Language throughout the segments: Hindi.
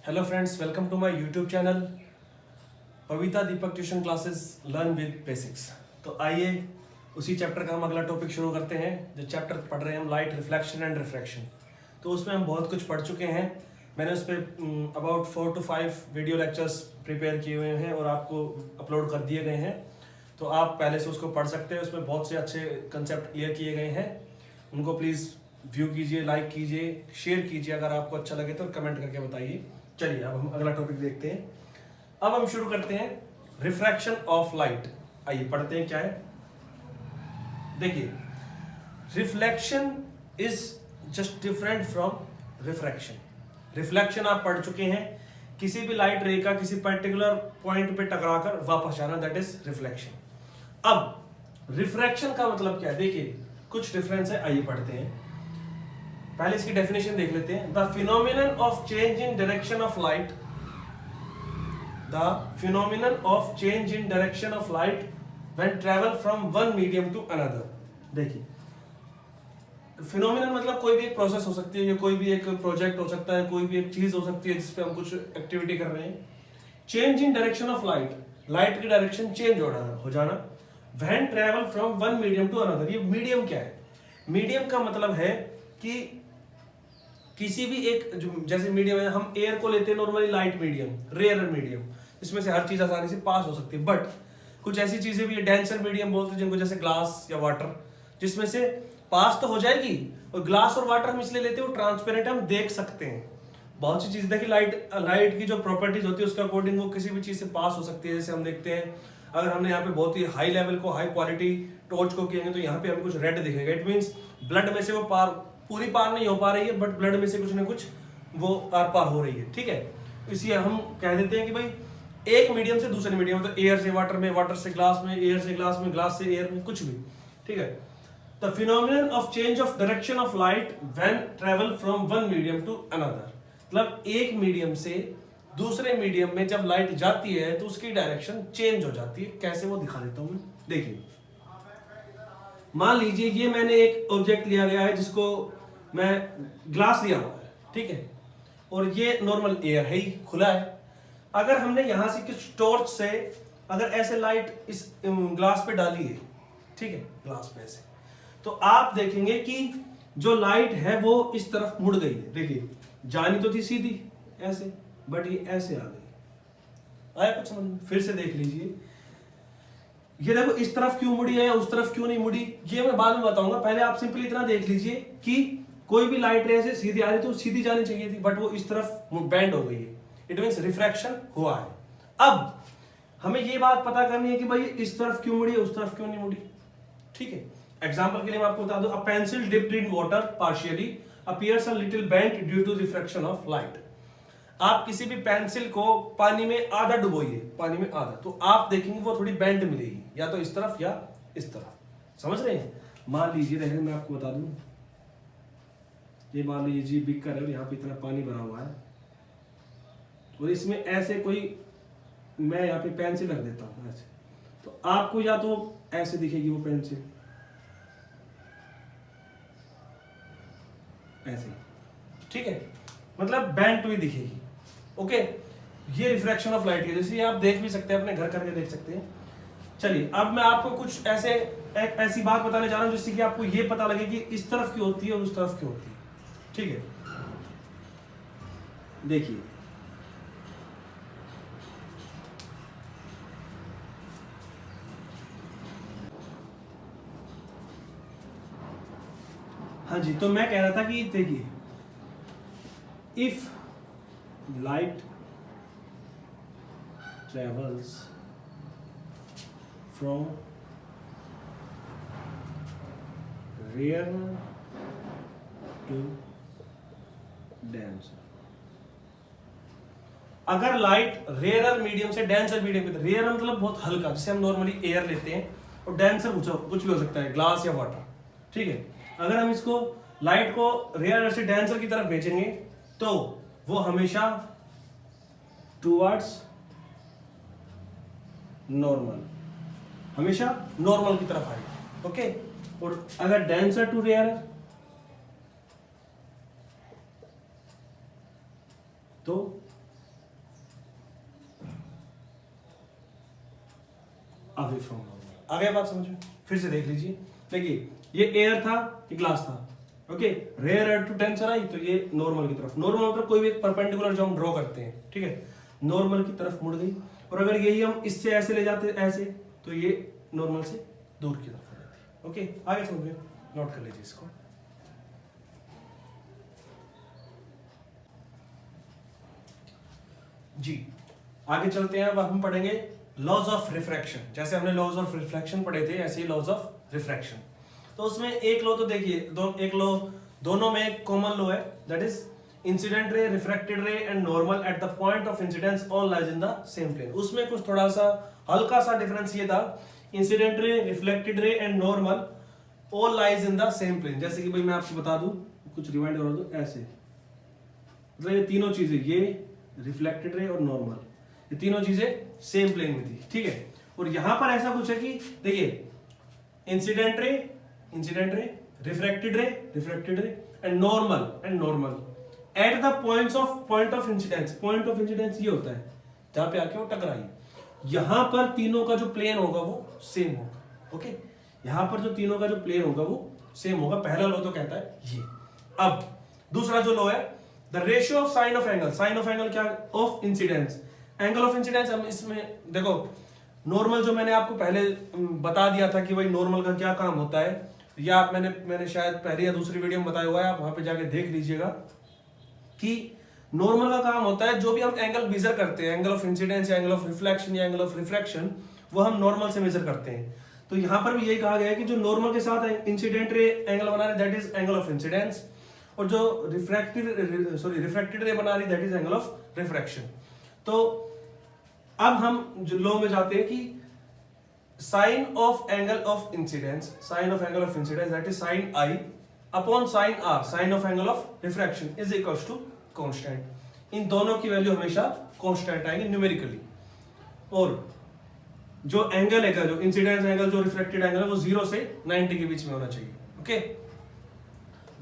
Hello friends, welcome to my YouTube channel Pavita Deepak tuition classes learn with basics. तो आइए उसी चैप्टर का हम अगला टॉपिक शुरू करते हैं। जो चैप्टर पढ़ रहे हैं हम लाइट रिफ्लेक्शन एंड रिफ्रैक्शन। तो उसमें हम बहुत कुछ पढ़ चुके हैं। मैंने उस पर about 4 to 5 video lectures prepare किए हुए हैं और आपको अपलोड कर दिए गए हैं। तो आप पहले से उसको पढ़ सकते हैं। उसमें बहुत से अच्छे कंसेप्ट क्लियर किए गए हैं। उनको प्लीज़ व्यू कीजिए, लाइक कीजिए, शेयर कीजिए। अगर आपको अच्छा लगे तो कमेंट करके बताइए। चलिए अब हम अगला टॉपिक देखते हैं। अब हम शुरू करते हैं रिफ्रैक्शन ऑफ लाइट। आइए पढ़ते हैं क्या है। देखिए, reflection is just different from refraction. Reflection आप पढ़ चुके हैं, किसी भी लाइट रे का किसी पर्टिकुलर पॉइंट पे टकराकर वापस जाना, दैट इज रिफ्लेक्शन। अब रिफ्रैक्शन का मतलब क्या है, देखिए कुछ डिफरेंस है। आइए पढ़ते हैं। पहले इसकी डेफिनेशन देख लेते हैं। The phenomenon of change in direction of light, the phenomenon of change in direction of light when travel from one medium to another. देखिए, फिनोमिनन मतलब कोई भी एक प्रोसेस हो सकती है, या कोई भी एक प्रोजेक्ट हो सकता है, कोई भी एक चीज हो सकती है जिसपे हम कुछ एक्टिविटी कर रहे हैं। Change in direction of light, light की डायरेक्शन चेंज हो जाना। When travel from one medium to another. ये मीडियम क्या है? मीडियम का मतलब है कि किसी भी एक, जैसे मीडियम है, हम एयर को लेते हैं normally light medium, rare medium, इसमें से हर चीज आसानी से पास हो सकती है। बट कुछ ऐसी चीजें भी है डेंसर मीडियम बोलते हैं जिनको, जैसे ग्लास या वाटर, जिसमें से पास तो हो जाएगी। और ग्लास और वाटर हम इसलिए लेते हैं वो ट्रांसपेरेंट, हम देख सकते हैं। बहुत सी चीजें देखिए, लाइट की जो प्रॉपर्टीज होती है उसके अकॉर्डिंग वो किसी भी चीज से पास हो सकती है। जैसे हम देखते हैं, अगर हमने यहाँ पे बहुत ही हाई लेवल को, हाई क्वालिटी टॉर्च को किएंगे तो यहाँ पे हमें कुछ रेड दिखेगा। इट मीन्स ब्लड में से वो पूरी पार नहीं हो पा रही है, बट ब्लड में से कुछ ना कुछ वो आर पार हो रही है। ठीक है, इसलिए हम कह देते हैं कि भाई एक मीडियम से दूसरे मीडियम, तो एयर से वाटर में, वाटर से ग्लास में, एयर से ग्लास में, ग्लास से एयर में, कुछ भी। ठीक है। The phenomenon of change of direction of light when travel from one medium to another. मतलब एक मीडियम से दूसरे मीडियम में जब लाइट जाती है तो उसकी डायरेक्शन चेंज हो जाती है। कैसे, वो दिखा देता हूं मैं। देखिए, मान लीजिए ये मैंने एक ऑब्जेक्ट लिया गया है जिसको मैं ग्लास लिया हुआ है, ठीक है, और ये नॉर्मल एयर है ही, खुला है। अगर हमने यहां से कुछ टॉर्च से अगर ऐसे लाइट इस ग्लास पे डाली है, ठीक है, ग्लास पे ऐसे, तो आप देखेंगे कि जो लाइट है वो इस तरफ मुड़ गई है। देखिए, जानी तो थी सीधी ऐसे, बट ये ऐसे आ गई। आया कुछ समझ में? फिर से देख लीजिए, ये देखो इस तरफ क्यों मुड़ी है, उस तरफ क्यों नहीं मुड़ी, ये मैं बाद में बताऊंगा। पहले आप सिंपली इतना देख लीजिए कि कोई भी लाइट रे से सीधी आ रही तो सीधी जानी चाहिए थी, बट वो इस तरफ बेंड हो गई है। इट मींस रिफ्रैक्शन हुआ है। अब हमें ये बात पता करनी है कि भाई इस तरफ क्यों मुड़ी, उस तरफ क्यों नहीं मुड़ी। ठीक है, एग्जाम्पल के लिए मैं आपको बता दूं, a pencil dipped in water partially appears a little bent due to refraction of light. आप किसी भी पेंसिल को पानी में आधा डुबोइए, पानी में आधा, तो आप देखेंगे वो थोड़ी बेंड मिलेगी, या तो इस तरफ या इस तरफ। समझ रहे हैं? मान लीजिए, देखिए मैं आपको बता दूं, ये मान लीजिए जी बीकर है, यहाँ पे इतना पानी भरा हुआ है, और इसमें ऐसे कोई, मैं यहाँ पे पेंसिल रख देता हूँ ऐसे, तो आपको या तो ऐसे दिखेगी वो पेंसिल, ऐसे, ठीक है, मतलब बेंट हुई दिखेगी। ओके, ये रिफ्रैक्शन ऑफ लाइट है। जैसे आप देख भी सकते हैं, अपने घर करके देख सकते हैं। चलिए, अब मैं आपको कुछ ऐसी बात बताने जा रहा हूं जिससे कि आपको ये पता लगे कि इस तरफ क्यों होती है और उस तरफ क्यों होती है। ठीक है, देखिए, हाँ जी, तो मैं कह रहा था कि देखिए, if light travels from rarer to denser। अगर लाइट रेयर मीडियम से डेंसर मीडियम की, रेयर मतलब बहुत हल्का, जिसे हम नॉर्मली एयर लेते हैं, और डेंसर कुछ भी हो सकता है, ग्लास या वाटर। ठीक है, अगर हम इसको लाइट को रेयर से डेंसर की तरफ भेजेंगे तो वो हमेशा टुवर्ड्स नॉर्मल, हमेशा नॉर्मल की तरफ आएगी। ओके, और अगर डेंसर टू रेयर तो अवे फ्रॉम नॉर्मल। आ गया बात समझ में? फिर से देख लीजिए, देखिए ये एयर था, ये ग्लास था, okay, rarer to denser आई तो ये नॉर्मल की तरफ, नॉर्मल मतलब कोई भी एक परपेंडिकुलर जो हम ड्रॉ करते हैं, ठीक है, नॉर्मल की तरफ मुड़ गई। और अगर यही हम इससे ऐसे ले जाते ऐसे तो ये नॉर्मल से दूर की तरफ हो जाती है। ओके, आगे समझ में, नोट कर लीजिए इसको। जी आगे चलते हैं, अब हम पढ़ेंगे लॉज ऑफ रिफ्रैक्शन। जैसे हमने लॉज ऑफ रिफ्रैक्शन पढ़े थे ऐसे ही लॉज ऑफ रिफ्रैक्शन। तो उसमें एक लॉ तो देखिए, एक लॉ दोनों में एक कॉमन लॉ है, that is incident ray, refracted ray and normal at the point of incidence all lies in the same plane. उसमें कुछ थोड़ा सा हल्का सा डिफरेंस ये था, incident ray, reflected ray and normal all lies in the same plane. जैसे कि भाई मैं आपको बता दूं, कुछ रिवाइंड करा दूं, ऐसे मतलब ये तीनों चीजें, ये रिफ्लेक्टेड रे और नॉर्मल, ये तीनों चीजें सेम प्लेन में थी, ठीक है। और यहां पर ऐसा कुछ है कि देखिए incident ray, refracted ray and normal at the point of incidence. Point of incidence ये होता है जहां पे आके वो टकराई। यहां पर तीनों का जो प्लेन होगा वो सेम होगा, ओके, यहां पर जो तीनों का जो प्लेन होगा वो सेम होगा। पहला लॉ तो कहता है ये। अब दूसरा जो लॉ है, the ratio of sine of angle. Sine of angle क्या? Of incidence, angle of incidence. हम इसमें देखो नॉर्मल जो मैंने आपको पहले बता दिया था कि भाई नॉर्मल का क्या काम होता है, या आप मैंने शायद पहली या दूसरी वीडियो में बताया हुआ है, आप वहां पे जाके देख लीजिएगा कि नॉर्मल का काम होता है जो भी हम एंगल मेजर करते हैं, एंगल ऑफ इंसिडेंस या एंगल ऑफ रिफ्लेक्शन या एंगल ऑफ रिफ्रैक्शन, वो हम नॉर्मल से मेजर करते हैं। तो यहां पर भी यही कहा गया है कि जो नॉर्मल के साथ इंसिडेंट रे एंगल बना रहे that is angle of incidence, और जो रिफ्रैक्टेड रे बना रही that is angle of refraction. तो अब हम जो लॉ में जाते हैं कि sine of angle of incidence that is sine I upon sine R, sine of angle of refraction is equals to constant. इन दोनों की वैल्यू हमेशा कांस्टेंट आएगी न्यूमेरिकली। और जो एंगल है, जो इंसिडेंस एंगल, जो रिफ्रैक्टेड एंगल है, वो 0 से 90 के बीच में होना चाहिए, okay.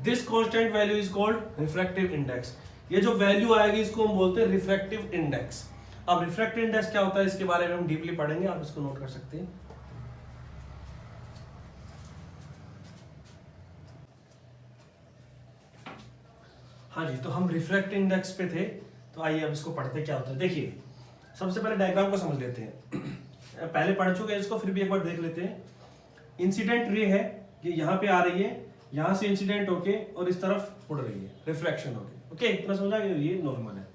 This constant value is called refractive index. ये जो वैल्यू आएगी इसको हम बोलते हैं रिफ्रैक्टिव इंडेक्स। अब रिफ्रैक्टिव इंडेक्स क्या होता है इसके बारे में हम डीपली पढ़ेंगे, आप इसको नोट कर सकते हैं। हाँ जी, तो हम रिफ्रैक्टिव इंडेक्स पे थे, तो आइए अब इसको पढ़ते क्या होता है। देखिए सबसे पहले डायग्राम को समझ लेते हैं। पहले पढ़ चुके हैं इसको, फिर भी एक बार देख लेते हैं। इंसिडेंट रे है, ये यहाँ पे आ रही है, यहां से इंसिडेंट होके और इस तरफ उड़ रही है, रिफ्लेक्शन होके, ओके, इतना समझा कि ये नॉर्मल है।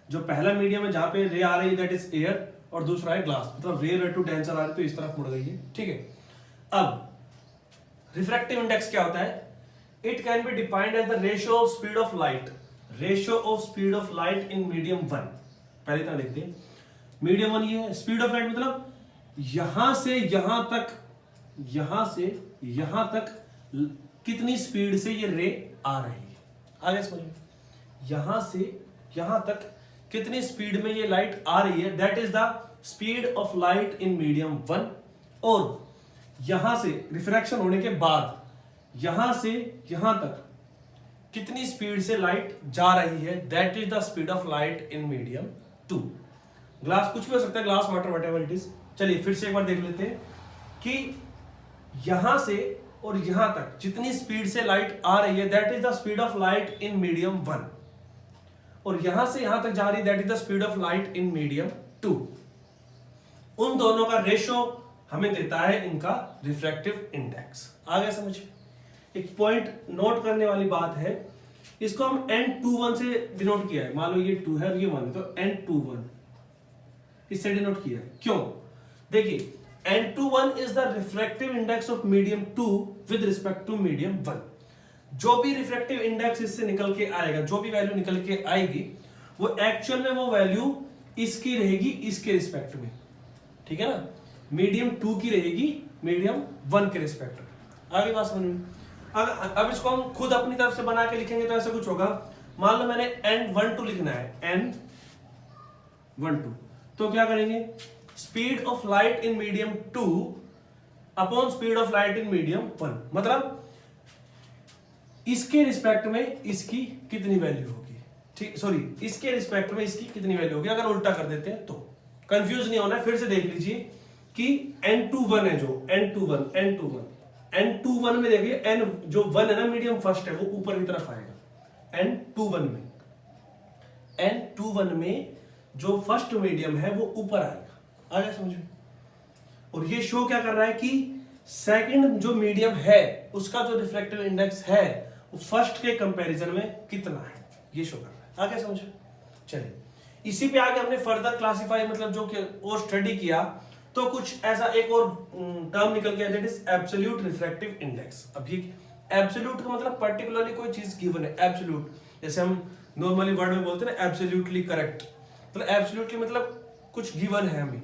जो पहला मीडियम है जहां पे रे आ रही है दैट इज एयर, और दूसरा है ग्लास, मतलब रेयर टू डेंसर आ रही है तो इस तरफ मुड़ गई है, ठीक है। अब रिफ्रैक्टिव इंडेक्स क्या होता है? It can be defined as the ratio of speed of light in medium 1। पहले इतना देखते हैं। मीडियम 1 ये है, स्पीड ऑफ लाइट मतलब यहां से यहां तक कितनी स्पीड से ये रे आ रही है। आगे समझिए, यहां से यहां तक कितनी स्पीड में ये लाइट आ रही है, that is the speed of light in medium 1। और यहां से रिफ्रैक्शन होने के बाद यहां से यहां तक कितनी स्पीड से लाइट जा रही है, that is the speed of light in medium 2। Glass कुछ भी हो सकता है, glass, water, whatever it is. चलिए फिर से एक बार देख लेते हैं कि यहां से और यहां तक जितनी स्पीड से लाइट आ रही है that is the speed of light in medium 1, और यहां से यहां तक जा रही है that is the speed of light in medium 2। उन दोनों का रेशियो हमें देता है इनका रिफ्रैक्टिव इंडेक्स। आ गया समझ? एक पॉइंट नोट करने वाली बात है, इसको हम n21 से डिनोट किया है। मान लो ये 2 है और ये 1 है, तो n21 इससे डिनोट किया है। क्यों? देखिए n21 is the refractive index of medium 2 with respect to medium 1। जो भी रिफ्रैक्टिव इंडेक्स इससे निकल के आएगा, जो भी वैल्यू निकल के आएगी, वो एक्चुअल में वो वैल्यू इसकी रहेगी इसके रिस्पेक्ट में, ठीक है ना। मीडियम 2 की रहेगी मीडियम 1 के रिस्पेक्ट में। आगे बात समझ में? अब इसको हम खुद अपनी तरफ से बना के लिखेंगे तो ऐसा कुछ होगा। मान लो मैंने n12 लिखना है, n12, तो क्या करेंगे? Speed of light in medium 2 upon speed of light in medium 1, मतलब इसके रिस्पेक्ट में इसकी कितनी वैल्यू होगी, ठीक, सॉरी, इसके रिस्पेक्ट में इसकी कितनी वैल्यू होगी। अगर उल्टा कर देते हैं तो कंफ्यूज नहीं होना है, फिर से देख लीजिए कि n21 है, जो n21 में देखिए n जो 1 है ना मीडियम फर्स्ट है वो ऊपर की तरफ आएगा। n21 में जो फर्स्ट मीडियम है वो ऊपर आएगा। आ गया समझ में? और ये शो क्या कर रहा है कि सेकंड जो मीडियम है उसका जो रिफ्रैक्टिव इंडेक्स है वो फर्स्ट के कंपैरिजन में कितना है, ये शो कर रहा है। आ गया समझ में? चलिए इसी पे आगे हमने फर्दर क्लासिफाई मतलब जो कि और स्टडी किया तो कुछ ऐसा एक और टर्म निकल गया, that is absolute refractive index. अब ये एब्सोल्यूट का मतलब पर्टिकुलरली कोई चीज गिवन है, एब्सोल्यूट जैसे हम नॉर्मली वर्ड में बोलते हैं ना एब्सोल्युटली करेक्ट, मतलब एब्सोल्युटली मतलब कुछ गिवन है हमें।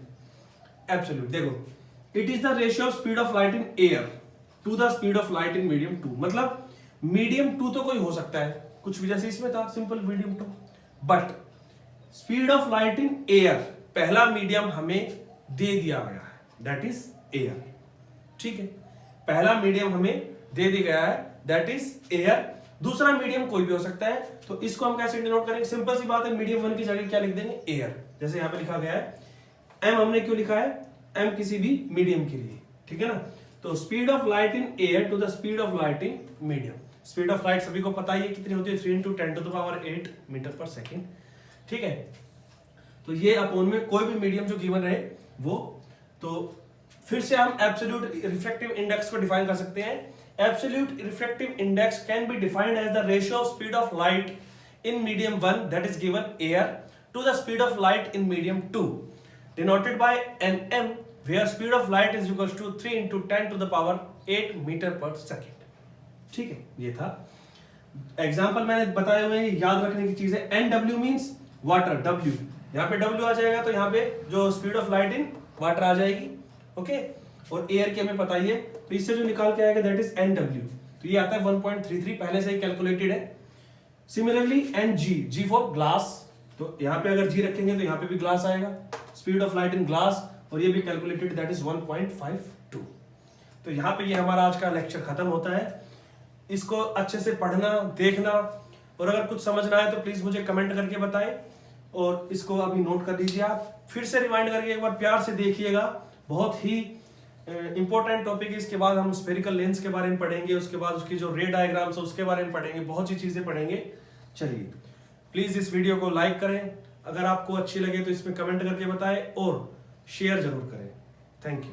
एब्सोल्यूट देखो, it is the ratio of speed of light in air to the speed of light in medium 2, मतलब मीडियम 2 तो कोई हो सकता है कुछ भी, जैसे इसमें था simple medium 2, but speed of light in air पहला मीडियम हमें दे दिया गया है, दैट इज एयर। ठीक है, पहला मीडियम हमें दे दिया गया है दैट इज एयर, दूसरा मीडियम कोई भी हो सकता है। तो इसको हम कैसे डिनोट करेंगे? सिंपल सी बात है, मीडियम 1 की जगह क्या लिख देंगे? एयर। जैसे यहां पे लिखा गया है एम, हमने क्यों लिखा है? एम किसी भी मीडियम के लिए, ठीक है ना। तो speed of light in air to the speed of light in medium. Speed of light सभी को पता ही है कितनी होती है, 3 × 10⁸ मीटर पर सेकेंड। ठीक है, तो ये अपोन में कोई भी मीडियम जो गिवन रहे वो। तो फिर से हम एब्सोल्यूट रिफ्रैक्टिव इंडेक्स को डिफाइन कर सकते हैं। Absolute refractive index can be defined as the ratio of speed of light in medium 1 that is given air to the speed of light in medium 2 denoted by nm where speed of light is equals to 3 × 10⁸ metre पर सेकेंड। ठीक है, ये था एग्जाम्पल मैंने बताए हुए हैं, याद रखने की चीज है। nw मींस वाटर, w यहाँ पे w आ जाएगा तो यहाँ पे जो speed of light in water आ जाएगी। ओके, और एयर की हमें पता ही है, तो इससे जो निकाल के आएगा दैट इज nw, तो ये आता है 1.33, पहले से ही कैलकुलेटेड है। Similarly ng, g for glass, तो यहाँ पे अगर g रखेंगे तो यहाँ पे भी ग्लास आएगा, speed of light in glass, और ये भी कैलकुलेटेड दैट इज 1.52। तो यहाँ पे ये हमारा आज का लेक्चर खत्म होता है। इसको अच्छे से पढ़ना, देखना, और अगर कुछ समझना है तो प्लीज मुझे कमेंट करके बताएं, और इसको अभी नोट कर लीजिए। आप फिर से रिवाइंड करके एक बार प्यार से देखिएगा, बहुत ही इंपॉर्टेंट टॉपिक है। इसके बाद हम स्फेरिकल लेंस के बारे में पढ़ेंगे, उसके बाद उसकी जो रे डायग्राम्स है उसके बारे में पढ़ेंगे, बहुत सी चीजें पढ़ेंगे। चलिए प्लीज इस वीडियो को लाइक करें, अगर आपको अच्छी लगे तो इसमें कमेंट करके बताएं और शेयर जरूर करें। Thank you.